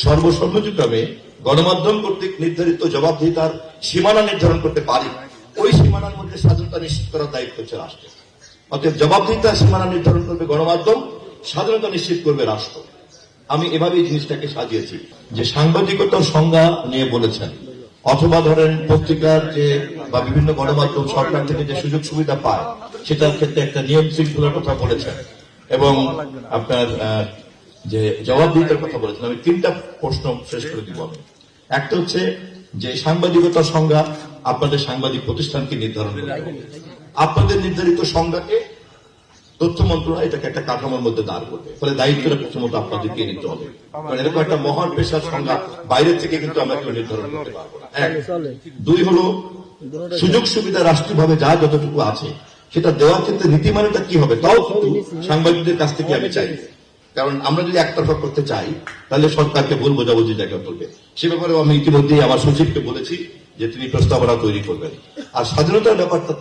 সর্বসম্মতিক্রমে গণমাধ্যম কর্তৃক নির্ধারিত জবাবদিহিতার সীমানা নির্ধারণ করতে পারি, ওই সীমানার মধ্যে স্বাধীনতা নিশ্চিত করার দায়িত্ব হচ্ছে রাষ্ট্রের। অতএব জবাবদিহিতার সীমানা নির্ধারণ করবে গণমাধ্যম, স্বাধীনতা নিশ্চিত করবে রাষ্ট্র। আমি এভাবেই জিনিসটাকে সাজিয়েছি যে সাংবাদিকতার সংজ্ঞা নিয়ে বলেছেন, অথবা ধরেন পত্রিকার যে বা বিভিন্ন গণমাধ্যম সরকার থেকে যে সুযোগ সুবিধা পায় সেটার ক্ষেত্রে একটা নিয়ম শৃঙ্খলার কথা বলেছেন, এবং আপনার যে জবাবদিহিতার কথা বলেছেন। আমি তিনটা প্রশ্ন শেষ করে দিব। আমি একটা হচ্ছে যে সাংবাদিকতার সংজ্ঞা আপনাদের সাংবাদিক প্রতিষ্ঠানকে নির্ধারণ করতে হবে। আপনাদের নির্ধারিত সংজ্ঞাকে তথ্য মন্ত্রণালয় এটাকে একটা কাঠামোর মধ্যে দাঁড় করবে, ফলে দায়িত্বটা প্রথমত আপনাদেরকে নিতে হবে। কারণ এরকম একটা মহান পেশার সংজ্ঞা বাইরে থেকে কিন্তু আমরা কেউ নির্ধারণ করতে পারবো না। এক। দুই হলো সুযোগ সুবিধা রাষ্ট্রীয়ভাবে যা যতটুকু আছে সেটা দেওয়ার ক্ষেত্রে নীতিমালাটা কি হবে তাও কিন্তু সাংবাদিকদের কাছ থেকে আমি চাই। কারণ আমরা যদি একতরফা করতে চাই তাহলে সরকারকে ভুল বোঝাবুঝি জায়গা করবে। সে ব্যাপারে আমি ইতিমধ্যেই আমার সচিবকে বলেছি যে তিনি প্রস্তাবনা তৈরি করবেন। আর স্বাধীনতার ব্যাপারটা